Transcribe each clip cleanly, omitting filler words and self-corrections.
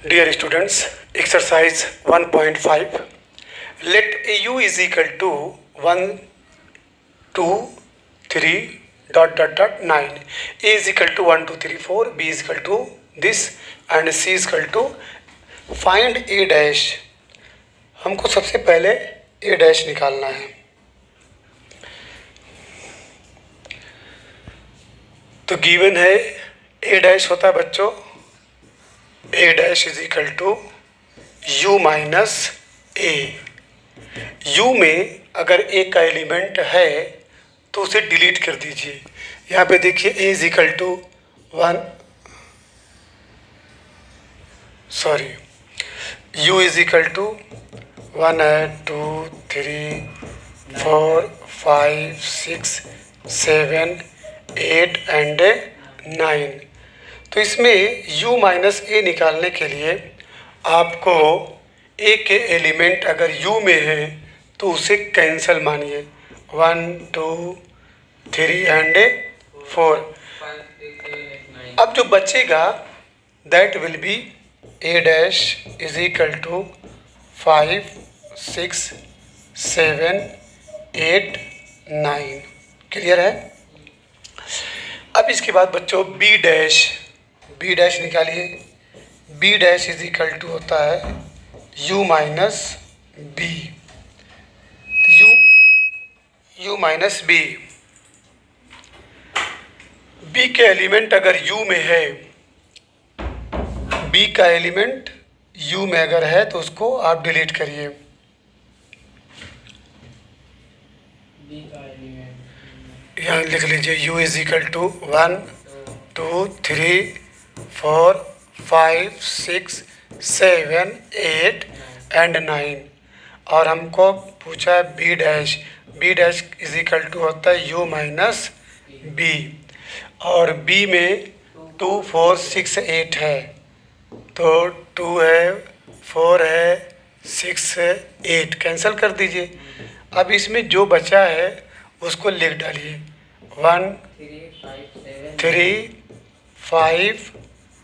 Dear students, exercise 1.5. Let u is equal to 1, 2, 3, dot dot dot 9. A is equal to 1, 2, 3, 4. B is equal to this and C is equal to find A dash. हमको सबसे पहले A dash निकालना है. तो given है A dash होता है बच्चों A dash is equal to u minus A. u में अगर a का एलिमेंट है तो उसे डिलीट कर दीजिए. यहाँ पे देखिए a is equal to 1, sorry u is equal to 1 है, 2, 3, 4, 5, 6, 7, 8 एंड 9. तो इसमें u माइनस ए निकालने के लिए आपको a के एलिमेंट अगर u में है तो उसे कैंसिल मानिए. 1, 2, 3 एंड 4. अब जो बचेगा that will be a dash is equal to 5, 6, 7, 8, 9. Clear है. अब इसके बाद बच्चों b डैश निकालिए. b dash is equal to होता है u minus B. u minus B. b के एलिमेंट अगर u में है, b का एलिमेंट u में अगर है तो उसको आप डिलीट करिए. यहाँ लिख लीजिए u is equal to 1, 2, 3, 4, 5, 6, 7, 8 and 9. और हमको पूछा है b dash is equal to होता है u माइनस बी. और b में 2, 4, 6, 8 है तो 2 है, 4 है, 6 है, 8 कैंसिल कर दीजिए. अब इसमें जो बचा है उसको लिख डालिए. 1, 3, 5,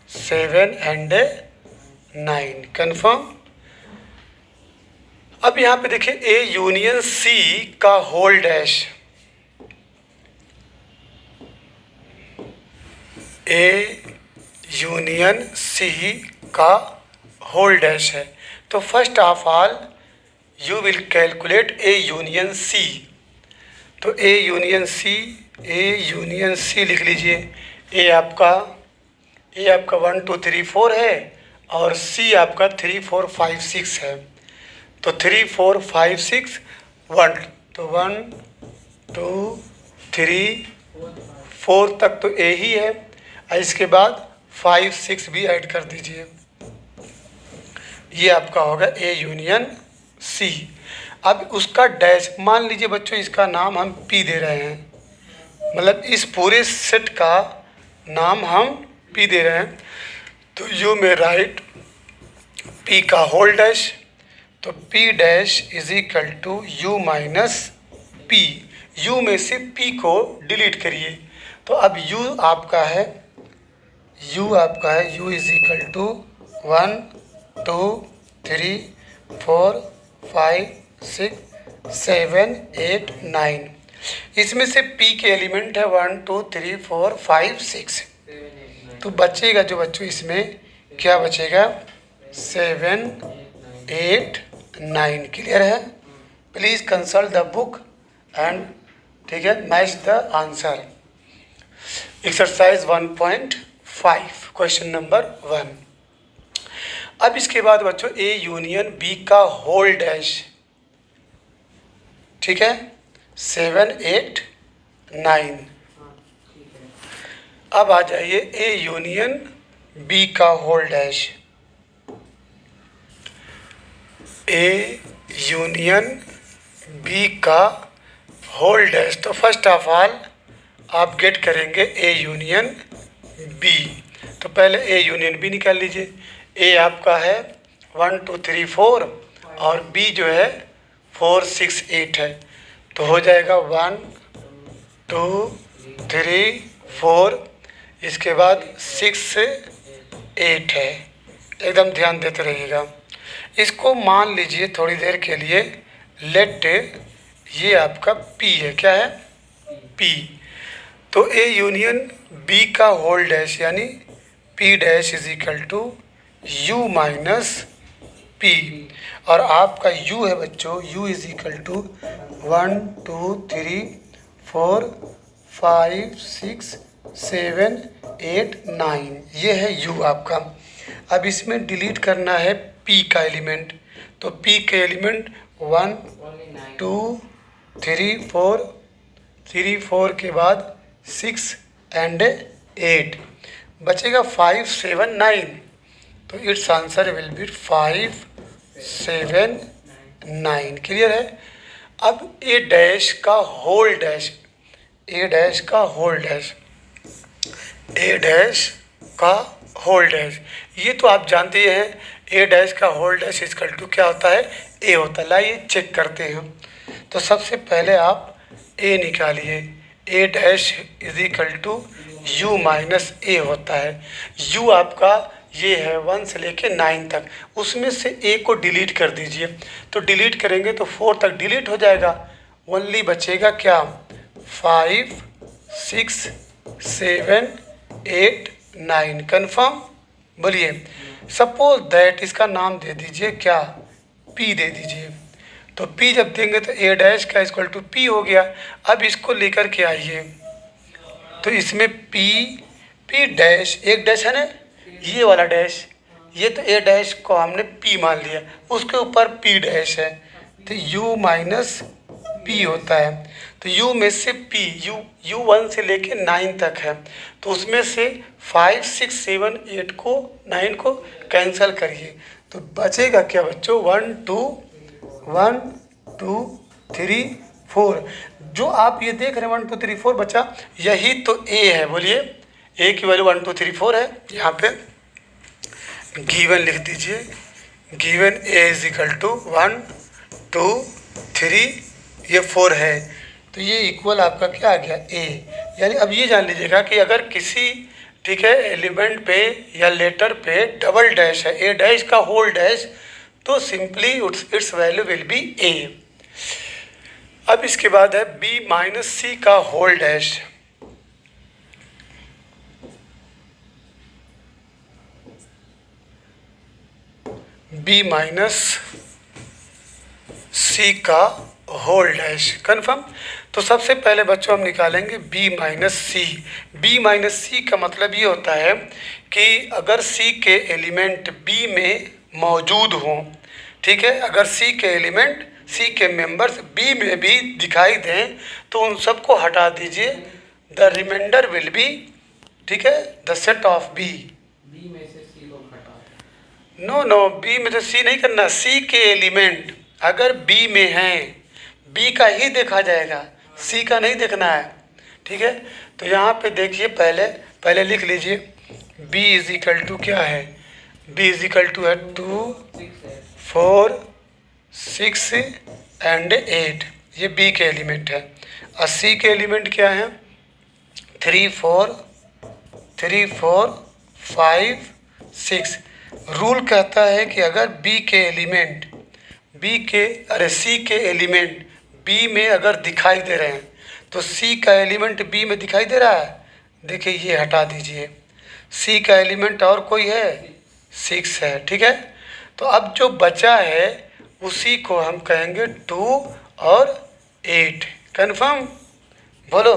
7 एंड 9. कन्फर्म. अब यहाँ पे देखिए A यूनियन C का whole dash. A union C का होल डैश है. तो first of all you will calculate A union C. तो A यूनियन C लिख लीजिए. A आपका 1, 2, 3, 4 है और C आपका 3, 4, 5, 6 है. तो 3, 4, 5, 6 1. तो 1, 2, 3, 4 तक तो A ही है. इसके बाद 5, 6 भी ऐड कर दीजिए. ये आपका होगा A यूनियन C. अब उसका डैश मान लीजिए बच्चों इसका नाम हम P दे रहे हैं. मतलब इस पूरे सेट का नाम हम P दे रहे हैं. तो यू में राइट P का होल डैश. तो P dash is equal to U minus P. U में से P को डिलीट करिए. तो अब U आपका है U इज इक्वल टू 1, 2, 3, 4, 5, 6, 7, 8, 9. इसमें से P के एलिमेंट है 1, 2, 3, 4, 5, 6. तो बचेगा जो बच्चों इसमें क्या बचेगा 7, 8, 9. क्लियर है. Please consult the book and ठीक है match the answer. Exercise 1.5 question number 1. अब इसके बाद बच्चों A यूनियन B का होल डैश. ठीक है 7, 8, 9. अब आ जाइए A यूनियन B का whole dash. A union B का होल डैश. तो फर्स्ट ऑफ ऑल आप गेट करेंगे A यूनियन B. तो पहले A यूनियन B निकाल लीजिए. A आपका है 1, 2, 3, 4 और B जो है 4, 6, 8 है. तो हो जाएगा 1, 2, 3, 4. इसके बाद 6 से 8 है. एकदम ध्यान देते रहिएगा। इसको मान लीजिए थोड़ी देर के लिए लेट ये आपका P है, क्या है P। तो A यूनियन B का होल डैश यानी P dash is equal to U minus P, और आपका U है बच्चों, U इज इक्वल टू 1 2 3 4 5 6 7 8 9, ये है U आपका। अब इसमें डिलीट करना है P का एलिमेंट, तो P के एलिमेंट 1 2 3 4 के बाद 6 एंड 8, बचेगा 5 7 9, तो it's answer will B 5 7 9। Clear है। अब A डैश का होल डैश, A डैश का होल डैश, A डैश का होल डैश, ये तो आप जानते हैं A डैश का होल डैश इक्वल टू क्या होता है, A होता है। लाइए चेक करते हैं। तो सबसे पहले आप A निकालिए, A dash is equal to U minus A होता है। U आपका ये है 1 से लेके 9 तक, उसमें से A को डिलीट कर दीजिए। तो डिलीट करेंगे तो 4 तक डिलीट हो जाएगा, ओनली बचेगा क्या 5 6 7 8 9। कन्फर्म बोलिए। सपोज दैट इसका नाम दे दीजिए क्या, P दे दीजिए। तो P जब देंगे तो A डैश का इक्वल टू P हो गया। अब इसको लेकर के आइए, तो इसमें P डैश, एक डैश है ना, ये वाला डैश, ये तो A डैश को हमने P मान लिया, उसके ऊपर P डैश है, तो U माइनस P होता है। तो U में से P, U 1 से लेके 9 तक है, तो उसमें से 5 6 7 8 को 9 को कैंसिल करिए, तो बचेगा क्या बच्चों 1 2 3 4। जो आप ये देख रहे हैं 1 2 3 4 बचा, यही तो A है। बोलिए A की वैल्यू 1 2 3 4 है। यहाँ पे गिवन लिख दीजिए, given A is equal to 1 2 3, ये 4 है, तो ये इक्वल आपका क्या आ गया A। यानी अब ये जान लीजिएगा कि अगर किसी ठीक है एलिमेंट पे या लेटर पे डबल डैश है, A डैश का होल डैश, तो simply its value will be A। अब इसके बाद है B माइनस C का whole dash, B minus C का होल डैश। कन्फर्म। तो सबसे पहले बच्चों हम निकालेंगे B minus C. B minus C का मतलब ये होता है कि अगर C के एलिमेंट B में मौजूद हों, ठीक है, अगर C के एलिमेंट, C के मेंबर्स B में भी दिखाई दें, तो उन सबको हटा दीजिए, द रिमाइंडर विल बी, ठीक है, the set of B। B में से C को हटा, नो B में से C नहीं करना, C के एलिमेंट अगर B में हैं, B का ही देखा जाएगा, C का नहीं देखना है, ठीक है। तो यहाँ पे देखिए, पहले लिख लीजिए B इज इक्वल टू क्या है, B इज इक्वल टू है 2 4 6 एंड 8, ये B के एलिमेंट है। और C के एलिमेंट क्या है 3 4 5 6। रूल कहता है कि अगर B के एलिमेंट C के एलिमेंट B में अगर दिखाई दे रहे हैं, तो C का एलिमेंट B में दिखाई दे रहा है, देखिए ये हटा दीजिए, C का एलिमेंट और कोई है 6 है, ठीक है। तो अब जो बचा है उसी को हम कहेंगे 2 और 8। कन्फर्म बोलो,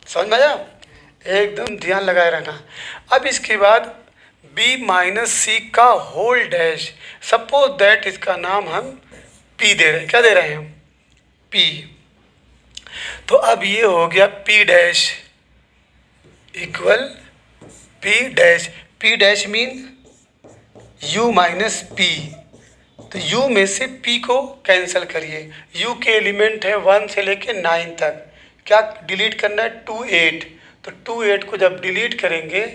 समझ में आया, एकदम ध्यान लगाए रहना। अब इसके बाद B माइनस C का होल डैश, सपोज दैट इसका नाम हम P दे रहे हैं, क्या दे रहे हैं हम P। तो अब ये हो गया P dash equal P dash, P dash mean U minus P। तो U में से P को कैंसिल करिए, U के एलिमेंट है 1 से लेके 9 तक, क्या डिलीट करना है 2 8, तो 2 8 को जब डिलीट करेंगे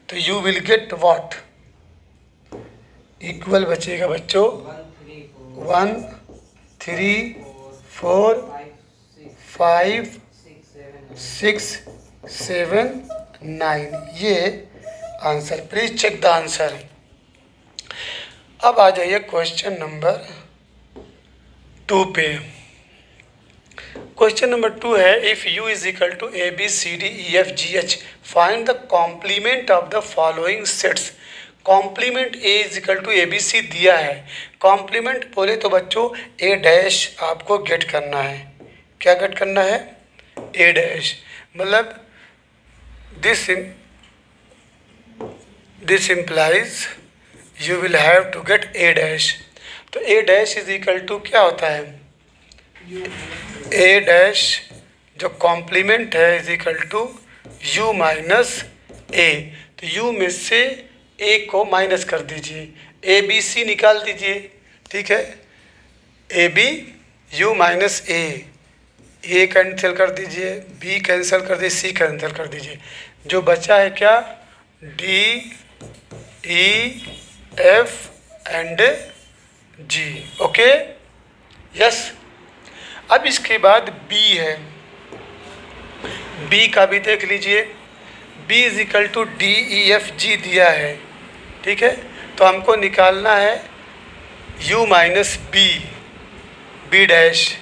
तो you will get what, equal बचेगा बच्चों 1 3 4 5 6 7 9, ये answer. Please check the answer. अब आ जाइए क्वेश्चन नंबर 2 पे। क्वेश्चन नंबर 2 है, if u is equal to A B C D E F G H find the complement of the following sets. Complement A is equal to A B C दिया है। Complement बोले तो बच्चों ए dash आपको gate करना है। क्या get करना है? A dash. मतलब this implies you will have to get A dash. तो A dash is equal to क्या होता है? ए डैश जो कॉम्प्लीमेंट है is equal to U minus A. तो यू में से ए को माइनस कर दीजिए, ए बी सी निकाल दीजिए। ठीक है, A B U minus A cancel कर दीजिए, बी कैंसिल कर दीजिए, सी कैंसिल कर दीजिए। जो बचा है क्या? D E F and G. Okay, yes. अब इसके बाद बी है, बी का भी देख लीजिए। B is equal to D E F G दिया है। ठीक है, तो हमको निकालना है u minus B, B dash.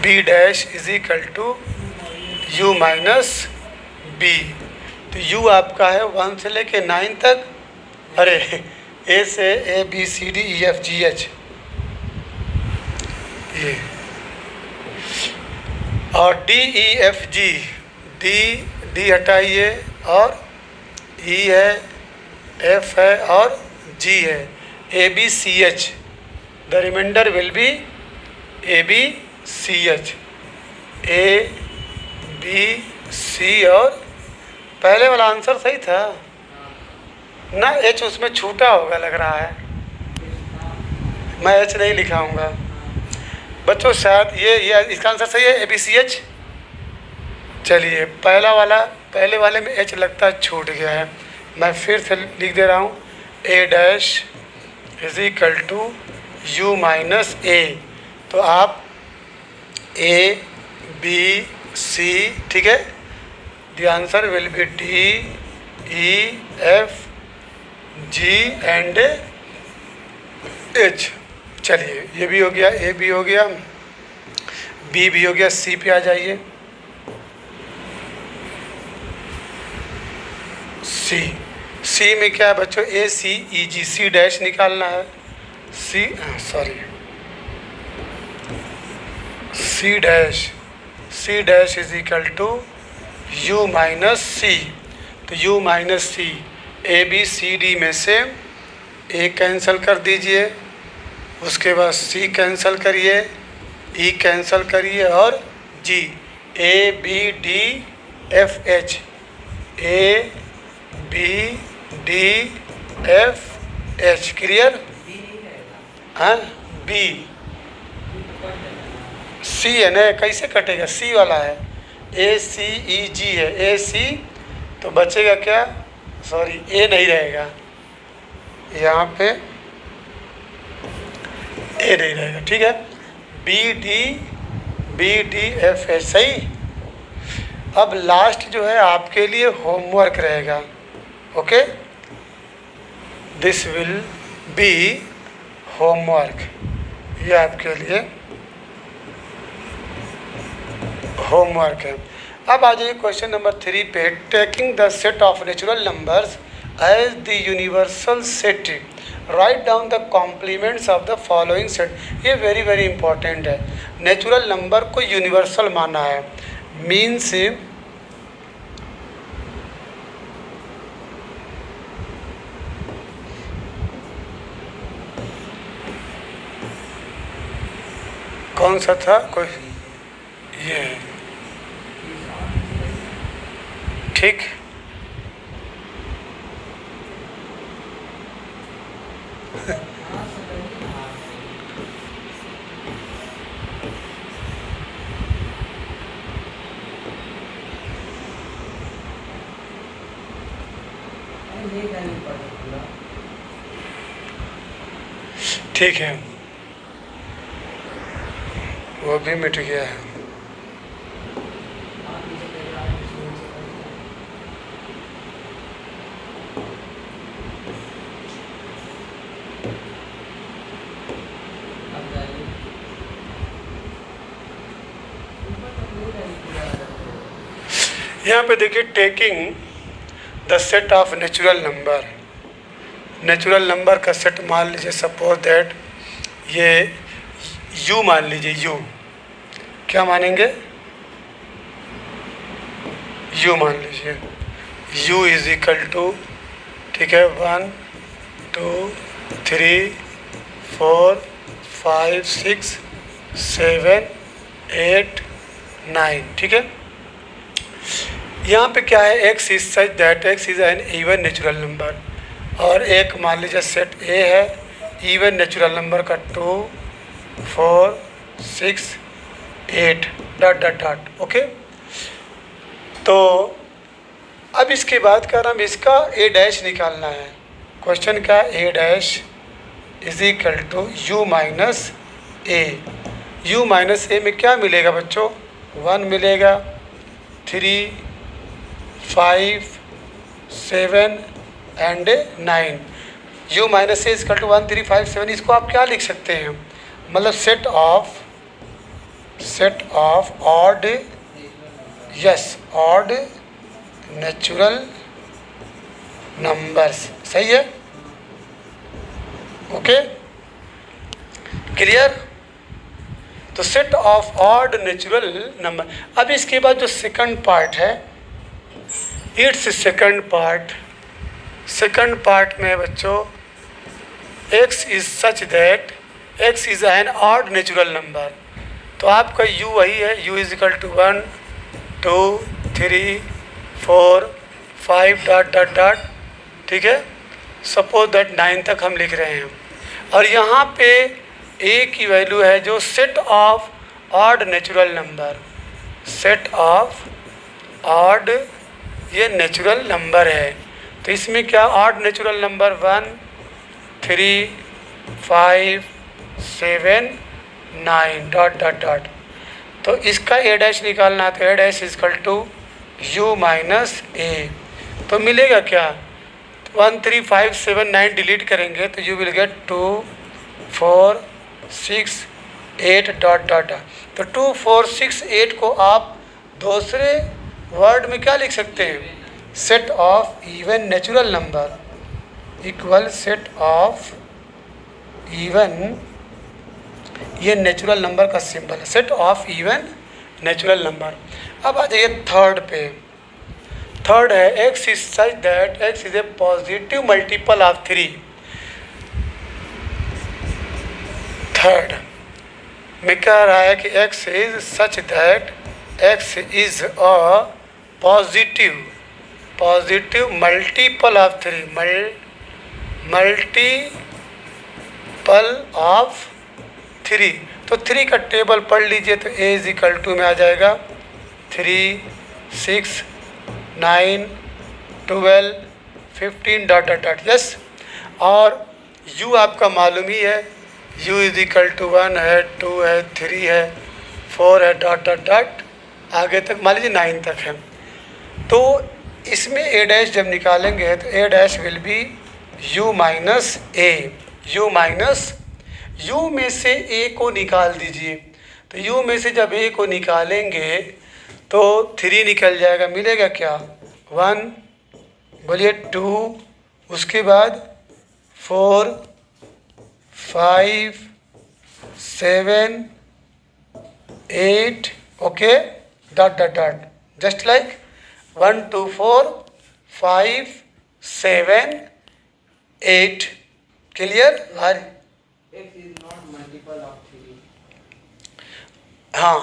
B dash is equal to u minus B. तो u आपका है 1 से लेके 9 तक। अरे ए से A B C D E F G H, ये। और D E F G, D हटाइए, और ई है, एफ है और जी है। A B C H, the remainder will be A B C H. A B C, और पहले वाला आंसर सही था ना? एच उसमें छूटा होगा लग रहा है, मैं एच नहीं लिखाऊंगा बच्चों। शायद ये इसका आंसर सही है, ए बी सी एच। चलिए, पहले वाले में एच लगता है छूट गया है, मैं फिर से लिख दे रहा हूँ। A dash is equal to U minus A. तो आप ए बी सी, ठीक है, the answer will be D E F G and H. चलिए, ये भी हो गया, ए भी हो गया, बी भी हो गया। सी पे आ जाइए। सी में क्या है बच्चों? ए सी ई जी, सी डैश निकालना है। C dash is equal to U minus C. तो U minus C, A B C D में से ए कैंसिल कर दीजिए, उसके बाद सी कैंसिल करिए, ई कैंसिल करिए, और जी। A B D F H, A B D F H. Clear? हाँ, बी सी है ना, कैसे कटेगा? सी वाला है, ए सी ई जी है, ए सी। तो बचेगा क्या? सॉरी, ए नहीं रहेगा यहाँ पे, ए नहीं रहेगा। ठीक है, बी डी एफ एच। सही। अब लास्ट जो है आपके लिए होमवर्क रहेगा। Okay, this will be homework, ये आपके लिए होमवर्क है। अब आ जाइए क्वेश्चन नंबर 3 पे। Taking the set of natural numbers as the universal set, write down the complements of the following set. ये वेरी वेरी इंपॉर्टेंट है। नेचुरल नंबर को यूनिवर्सल माना है, मीन्स कौन सा था? कोई ये है, ठीक। ठीक है, वो भी मिट गया है। यहाँ पे देखिए taking the set of natural number का सेट मान लीजिए, सपोज दैट ये u मान लीजिए, u क्या मानेंगे, u मान लीजिए, u इज इक्वल टू, ठीक है, 1 2 3 4 5 6 7 8 9, ठीक है। यहाँ पे क्या है, x is such that x is N even natural number, और एक मान लीजिए सेट A है इवन नेचुरल नंबर का 2 4 6 8 डॉट डॉट डॉट, ओके। तो अब इसके बाद क्या नाम, इसका A डैश निकालना है। क्वेश्चन का A dash is equal to u minus A. u minus A में क्या मिलेगा बच्चों, 1 मिलेगा, 3 5 7 and 9। u minus A is equal to 1 3 5 7, इसको आप क्या लिख सकते हैं, मतलब set of odd, yes, odd natural numbers, सही है, ओके, क्लियर। तो set of odd natural number. अब इसके बाद जो सेकंड पार्ट है, इट्स सेकंड पार्ट में बच्चों x is such that x is an odd natural number. तो आपका u वही है, u is equal to 1 2 3 4 5 dot dot dot, ठीक है, सपोज दैट 9 तक हम लिख रहे हैं। और यहाँ पे a की वैल्यू है जो set of odd natural number, set of odd ये नेचुरल नंबर है। तो इसमें क्या, odd natural number 1 3 5 7 9 dot dot dot. तो इसका A डैश निकालना है, तो A dash is equal to u minus A. तो मिलेगा क्या, 1 3 5 7 9 डिलीट करेंगे तो you will get 2 4 6 8 dot dot. तो 2 4 6 8 को आप दूसरे वर्ड में क्या लिख सकते हैं, set of even natural number equal set of even, ये नेचुरल नंबर का सिंबल है, set of even natural number. अब आ जाइए थर्ड पे। थर्ड है x is such that x is A positive multiple of 3। Third में कह रहा है कि x is such that x is a positive multiple of 3, multiple of 3। तो 3 का टेबल पढ़ लीजिए, तो a इज इक्वल टू में आ जाएगा 3 6 9 12 15 डॉट डॉट डॉट, यस। और u आपका मालूम ही है, u इज इक्वल टू 1 है, 2 है, 3 है, 4 है, डॉट डॉट डॉट आगे तक मान लीजिए 9 तक है। तो इसमें A डैश जब निकालेंगे तो A dash will be u minus A. u में से a को निकाल दीजिए, तो u में से जब a को निकालेंगे तो 3 निकल जाएगा, मिलेगा क्या, 1, बोलिए 2, उसके बाद 4 5 7 8, okay, dot dot dot, just like 1 2 4 5 7 8, clear. X is not multiple of 3. हाँ,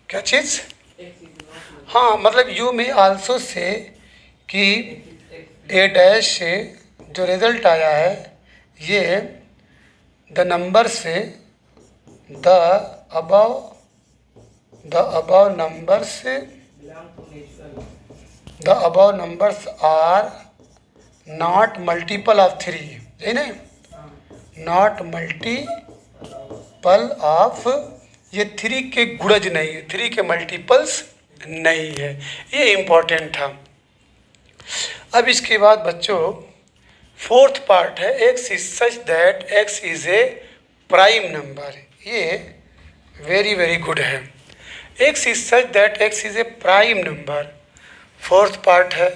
क्या चीज़, X is not हाँ, मतलब यू में आल्सो से कि A डैश से जो रिज़ल्ट आया है ये द नंबर से the above numbers belong to natural. The above numbers are not multiple of 3, यही नहीं, नॉट मल्टीपल ऑफ, ये 3 के गुणज नहीं है, 3 के मल्टीपल्स नहीं है, ये इम्पोर्टेंट था। अब इसके बाद बच्चों फोर्थ पार्ट है, x is such that x is a prime number. ये वेरी वेरी गुड है, x is such that x is a prime number. Fourth part है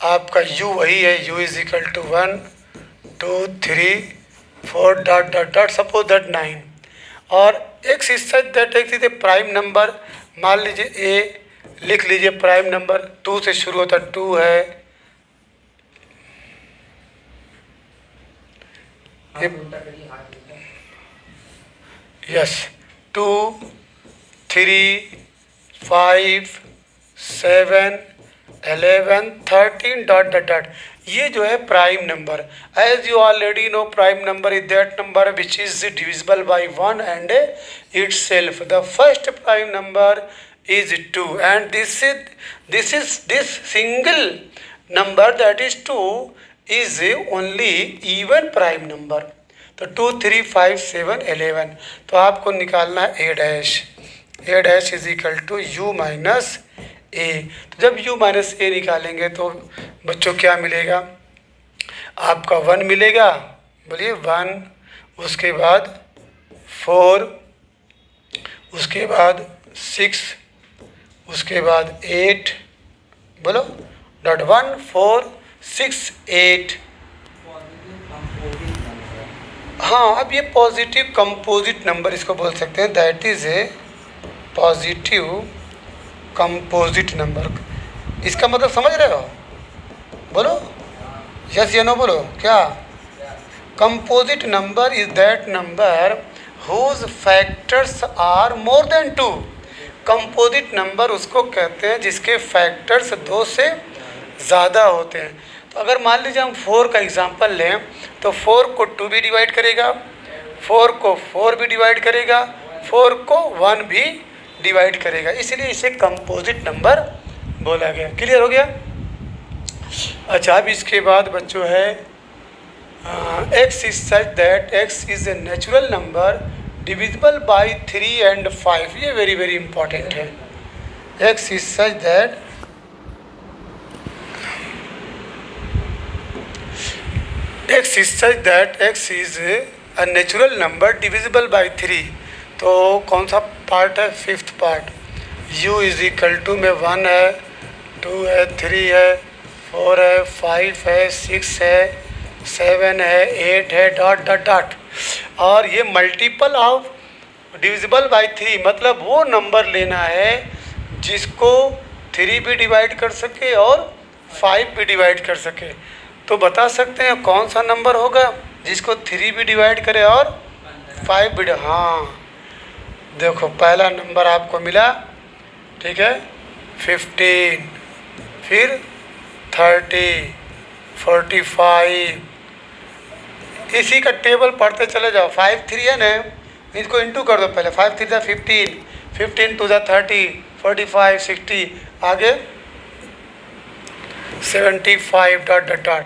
आपका u, वही है u is equal to 1 2 3 4 dot dot dot suppose that 9 और x is such that x is a prime number. मान लीजिए a लिख लीजिए prime number 2 से शुरू होता 2 है, यस 2 3 5 7 11 13 डॉट डॉट डॉट। ये जो है prime number. As you already know prime number is that number which is divisible by 1 and itself. The first prime number is 2 and this single number that is 2 is only even prime number। तो 2 3 5 7 11 तो आपको निकालना है a dash is equal to u minus A. तो जब u minus ए निकालेंगे तो बच्चों क्या मिलेगा आपका 1 मिलेगा, बोलिए 1, उसके बाद 4, उसके बाद 6, उसके बाद 8, बोलो डॉट 1 4 6 8। हाँ, अब ये पॉजिटिव कंपोजिट नंबर इसको बोल सकते हैं, that is a positive composite number. इसका मतलब समझ रहे हो, बोलो यस या नो, बोलो क्या। Composite number is that number whose factors are more than 2। Composite number उसको कहते हैं जिसके फैक्टर्स 2 से ज़्यादा होते हैं। तो अगर मान लीजिए हम 4 का एग्जांपल लें तो 4 को 2 भी डिवाइड करेगा, 4 को 4 भी डिवाइड करेगा, 4 को 1 भी डिवाइड करेगा, इसलिए इसे कंपोजिट नंबर बोला गया। क्लियर हो गया। अच्छा, अब इसके बाद बच्चों है x is such that x is a natural number divisible by 3 and 5। ये वेरी वेरी इंपॉर्टेंट है। x is such that x is a natural number divisible by 3। तो कौन सा पार्ट है, fifth part. u is equal to में 1 है, 2 है, 3 है, 4 है, 5 है, 6 है, 7 है, 8 है, डॉट डॉट डॉट। और ये मल्टीपल ऑफ डिविजिबल बाई 3 मतलब वो नंबर लेना है जिसको 3 भी डिवाइड कर सके और 5 भी डिवाइड कर सके। तो बता सकते हैं कौन सा नंबर होगा जिसको 3 भी डिवाइड करे और 5 भी। हाँ देखो, पहला नंबर आपको मिला, ठीक है, 15, फिर 30, 45, इसी का टेबल पढ़ते चले जाओ। 5 3 है ना, इसको इंटू कर दो पहले, 5 3 15, 15 2 30, 45 60, आगे 75 डॉट डॉट डॉट।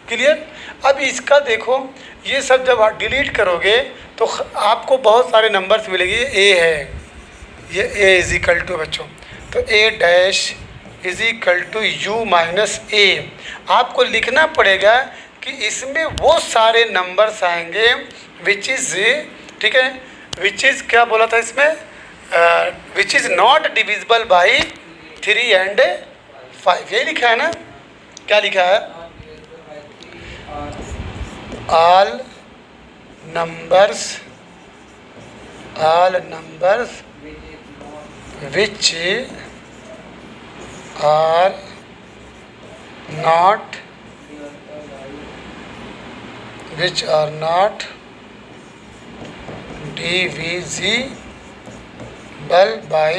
क्लियर। अब इसका देखो, ये सब जब आप डिलीट करोगे तो आपको बहुत सारे नंबर्स मिलेंगे। ए है, ये ए इज इक्वल टू बच्चों, तो A dash is equal to U minus A. आपको लिखना पड़ेगा कि इसमें वो सारे नंबर्स आएंगे विच इज़, ठीक है, विच इज़ क्या बोला था इसमें, which is not divisible by 3 and 5। यही लिखा है ना, क्या लिखा है, all numbers which are not divisible by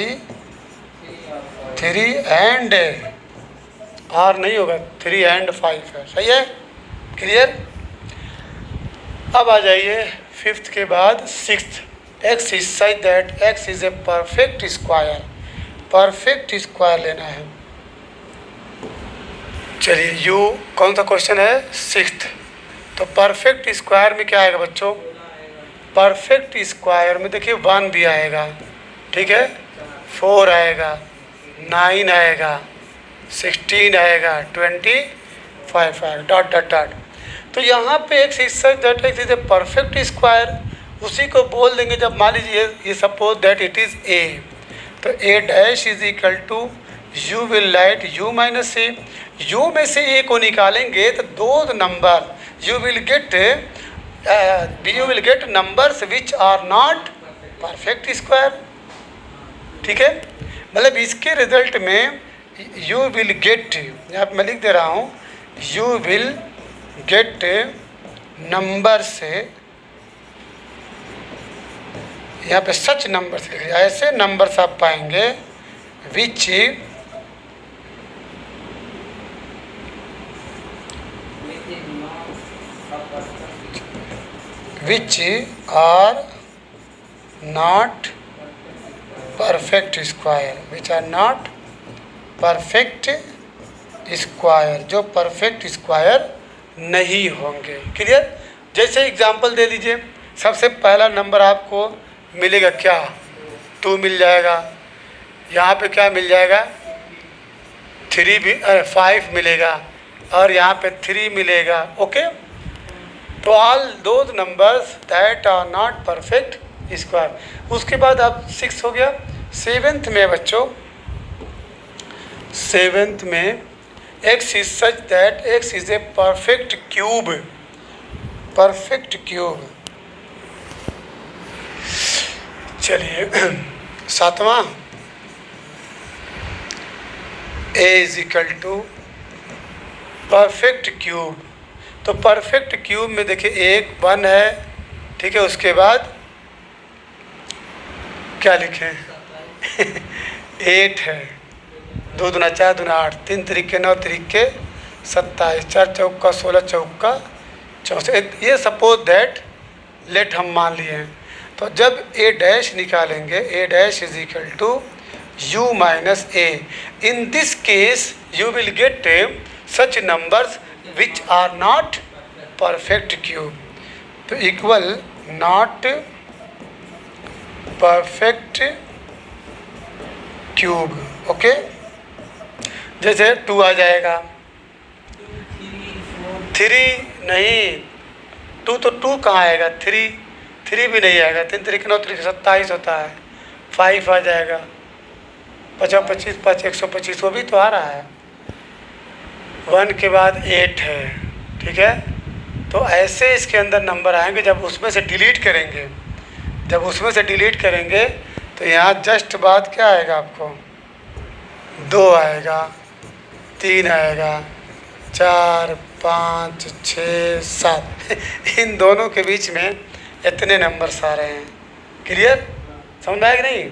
3 and, और नहीं होगा, 3 and 5 है, सही है। क्लियर। अब आ जाइए फिफ्थ के बाद sixth. x is such that x is a perfect square. Perfect square लेना है। चलिए, u कौन सा क्वेश्चन है, सिक्स्थ। तो परफेक्ट स्क्वायर में क्या आएगा बच्चों, परफेक्ट स्क्वायर में देखिए 1 भी आएगा, ठीक है, 4 आएगा, 9 आएगा, 16 आएगा, 25 आएगा, डॉट डॉट डॉट। तो यहाँ पे x is such that x is a perfect square, उसी को बोल देंगे जब मान लीजिए ये suppose that it is a, तो a dash is equal to you will write U minus A. U में से ए को निकालेंगे तो दो number you will get numbers which are not perfect square. ठीक है, मतलब इसके रिजल्ट में यू विल गेट, यहाँ पे मैं लिख दे रहा हूँ, यू विल गेट नंबर से, यहाँ पे सच नंबर से, ऐसे नंबर्स आप पाएंगे which are not perfect square, which are not perfect square, जो परफेक्ट स्क्वायर नहीं होंगे। क्लियर? जैसे एग्जांपल दे लीजिए, सबसे पहला नंबर आपको मिलेगा क्या, 2 मिल जाएगा। यहाँ पे क्या मिल जाएगा, 3 भी 5 मिलेगा, और यहाँ पे 3 मिलेगा। ओके, तो all those numbers that are not perfect square. उसके बाद अब 6 हो गया। 7th में बच्चों, 7th में x is such that x is a perfect cube, perfect cube. चलिए 7वां, a is equal to perfect cube. तो परफेक्ट क्यूब में देखिए 1 है, ठीक है, उसके बाद क्या लिखें 8 है, 2 दूना 4 दूना 8, 3 तरीके 9 तरीके 27, 4 चौका 16 चौका 64। ये सपोज दैट लेट हम मान लिए हैं। तो जब ए डैश निकालेंगे, A dash is equal to U minus A, in this case you will get such numbers which are not perfect cube. तो equal not perfect cube. Okay, जैसे 2 आ जाएगा, 3 नहीं, 2 तो 2 कहाँ आएगा, 3 भी नहीं आएगा, 3 तरीके 9 तरीके 27 होता है। 5 आ जाएगा, 50 25 5 125, वो भी तो आ रहा है। 1 के बाद 8 है, ठीक है। तो ऐसे इसके अंदर नंबर आएंगे। जब उसमें से डिलीट करेंगे, जब उसमें से डिलीट करेंगे तो यहाँ जस्ट बाद क्या आएगा आपको, 2 आएगा, 3 आएगा, 4 5 6 7 इन दोनों के बीच में इतने नंबर्स आ रहे हैं। क्लियर? समझ आया कि नहीं?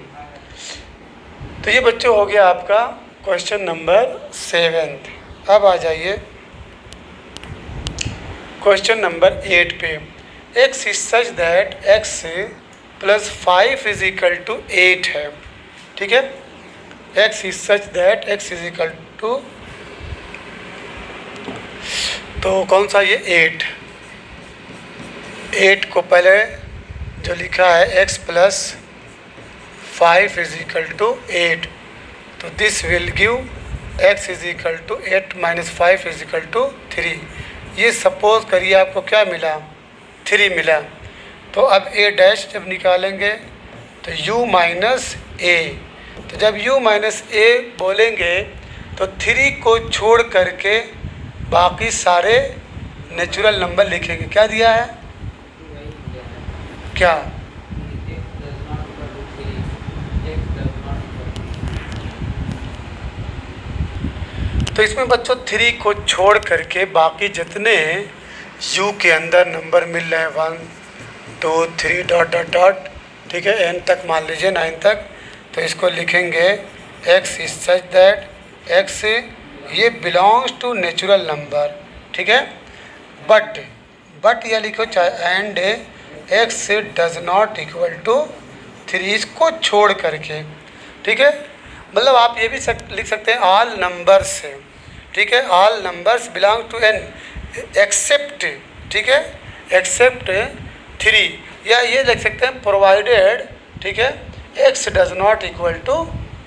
तो ये बच्चों हो गया आपका क्वेश्चन नंबर 7। अब आ जाइए क्वेश्चन नंबर 8 पे। x is such that x plus 5 is equal to 8 है, ठीक है। x is such that x is equal to, तो कौन सा ये 8 को पहले जो लिखा है x plus 5 is equal to 8, तो this will give x is equal to 8 minus 5 is equal to 3। ये सपोज करिए आपको क्या मिला, 3 मिला। तो अब a डैश जब निकालेंगे तो u माइनस ए, तो जब u माइनस ए बोलेंगे तो 3 को छोड़ करके बाकी सारे नेचुरल नंबर लिखेंगे। क्या दिया है, क्या, तो इसमें बच्चों 3 को छोड़ करके बाकी जितने u के अंदर नंबर मिल रहे हैं 1 2 3 डॉट डॉट डॉट, ठीक है, n तक मान लीजिए 9 तक, तो इसको लिखेंगे x is such that x ये बिलोंग्स टू नेचुरल नंबर, ठीक है। बट यह लिखो and x does not equal to 3, इसको छोड़ करके, ठीक है। मतलब आप ये भी लिख सकते हैं ऑल नंबर्स, ठीक है, all numbers belong to n except, ठीक है, एक्सेप्ट 3, या ये लिख सकते हैं प्रोवाइडेड, ठीक है, x does not equal to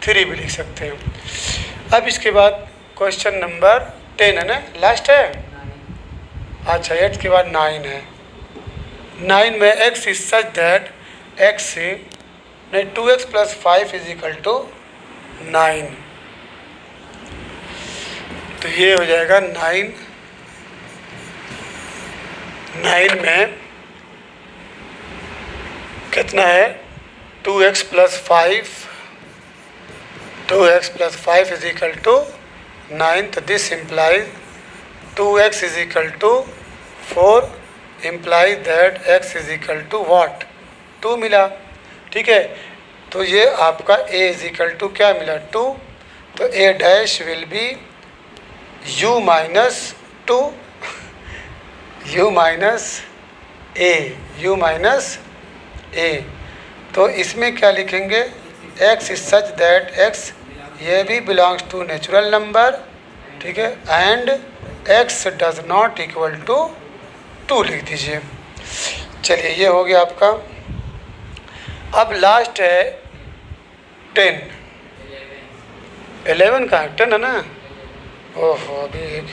3 भी लिख सकते हैं। अब इसके बाद क्वेश्चन नंबर 10 है ना, लास्ट है। अच्छा, 8 के बाद 9 है। 9 में x is such that x नहीं 2x plus 5 is equal to 9, तो ये हो जाएगा 9 में कितना है 2x + 5 2x + 5 is equal to 9। तो this implies 2x is equal to 4 implies that x is equal to what 2 मिला। ठीक है, तो ये आपका a इज इक्वल टू क्या मिला 2। तो a dash will be u minus 2 u minus a। तो इसमें क्या लिखेंगे x is such that x ये भी बिलोंग्स टू नेचुरल नंबर। ठीक है, and x does not equal to 2 लिख दीजिए। चलिए ये हो गया आपका। अब लास्ट है 10 11 का 10 है ना। ओहो अभी एक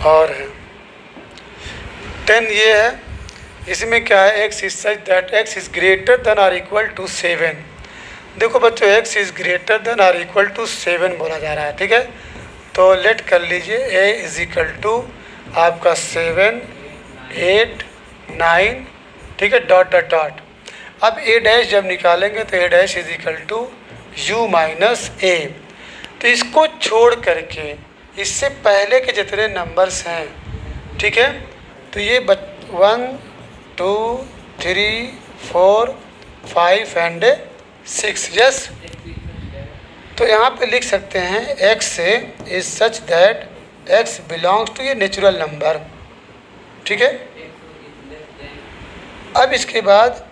और है 10 ये है। इसमें क्या है x is such that x is greater then और इक्वल टू 7। देखो बच्चों x इज ग्रेटर देन और इक्वल टू 7 बोला जा रहा है। ठीक है, तो लेट कर लीजिए a इज इक्वल टू आपका 7 8 9। ठीक है, डॉट डॉट डॉट। अब a डैश जब निकालेंगे तो a dash is equal to u minus a। तो इसको छोड़ करके इससे पहले के जितने नंबर्स हैं, ठीक है, तो ये 1 2 3 4 5 एंड 6। यस, तो यहाँ पे लिख सकते हैं x is such that x belongs to ये नेचुरल नंबर। ठीक है, अब इसके बाद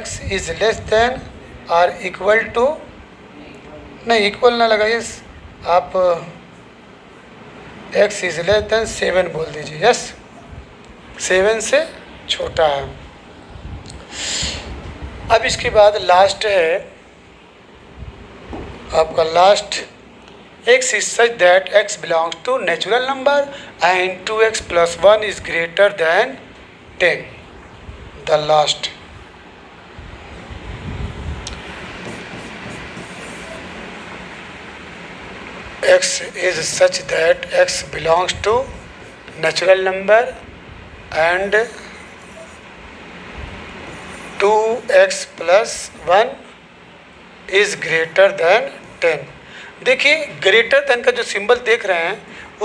x इज लेस देन और इक्वल टू, नहीं इक्वल ना लगाइए आप, x इज लेस देन 7 बोल दीजिए। यस, 7 से छोटा है। अब इसके बाद लास्ट है आपका last x is such that x belongs to natural number and 2x + 1 is greater than 10। The last x is such that x belongs to natural number and 2x + 1 is greater than 10। देखिए greater than का जो symbol देख रहे हैं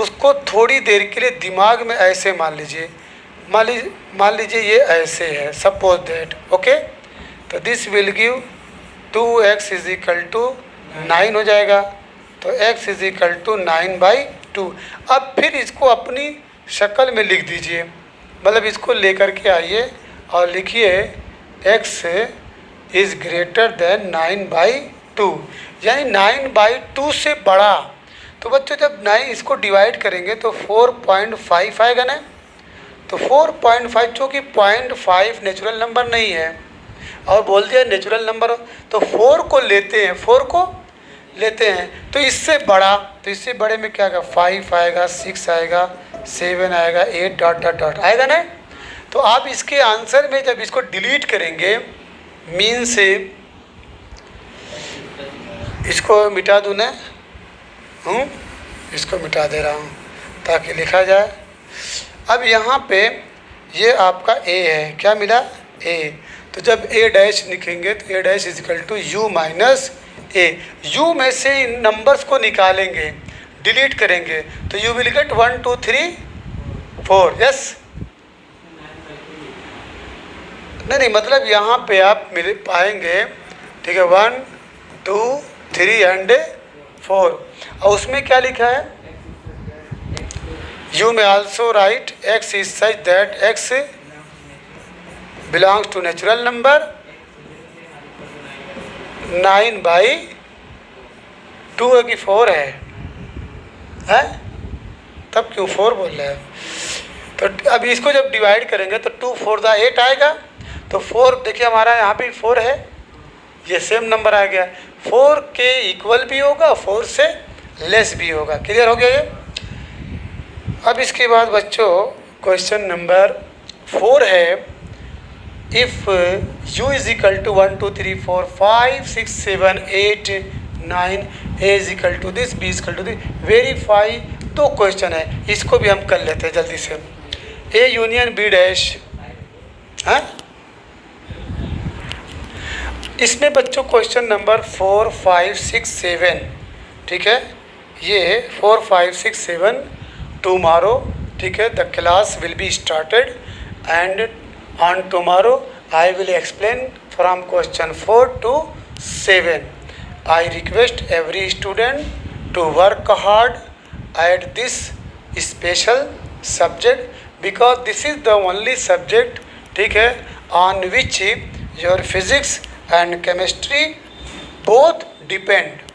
उसको थोड़ी देर के लिए दिमाग में ऐसे मान लीजिए, मान लीजिए ये ऐसे है, सपोज दैट। ओके, तो this will give 2x is equal to 9 हो जाएगा। तो x इज इक्वल टू 9/2। अब फिर इसको अपनी शक्ल में लिख दीजिए, मतलब इसको लेकर के आइए और लिखिए x इज़ ग्रेटर देन 9/2, यानी 9/2 से बड़ा। तो बच्चों जब 9 इसको डिवाइड करेंगे तो 4.5 आएगा ना। तो 4.5 चूँकि 0.5 नेचुरल नंबर नहीं है और बोल दिया नेचुरल नंबर, तो 4 को लेते हैं, 4 को लेते हैं तो इससे बड़ा, तो इससे बड़े में क्या आएगा 5 आएगा, 6 आएगा, 7 आएगा, 8 डॉट डॉट डॉट आएगा ना। तो आप इसके आंसर में जब इसको डिलीट करेंगे, मीन से इसको मिटा दूँ ना, इसको मिटा दे रहा हूँ ताकि लिखा जाए। अब यहाँ पे ये आपका a है, क्या मिला a। तो जब a डैश लिखेंगे तो a dash is equal to u minus a। u में से इन नंबर्स को निकालेंगे, डिलीट करेंगे तो you will get 1 2 3 4। यस, नहीं मतलब यहाँ पे आप मिल पाएंगे, ठीक है, 1 2 3 एंड 4। और उसमें क्या लिखा है, you may also write x is such that x belongs to natural number 9/2 है कि 4 है? तब क्यों 4 बोल रहे हैं? तो अब इसको जब डिवाइड करेंगे तो 2 4 दा 8 आएगा। तो 4 देखिए हमारा यहाँ पे 4 है, ये सेम नंबर आ गया। 4 के इक्वल भी होगा, 4 से लेस भी होगा। क्लियर हो गया ये? अब इसके बाद बच्चों क्वेश्चन नंबर 4 है, if u is equal to 1 2 3 4 5 6 7 8 9 a is equal to this, b is equal to this, verify दो क्वेश्चन है, इसको भी हम कर लेते हैं जल्दी से। ए यूनियन बी डैश, हाँ, इसमें बच्चों क्वेश्चन नंबर 4, 5, 6, 7, ठीक है, ये 4, 5, 6, 7 टुमारो, ठीक है, the class will be started and on tomorrow I will explain from question 4 to 7. I request every student to work hard at this special subject because this is the only subject, ठीक है, on which your physics and chemistry both depend.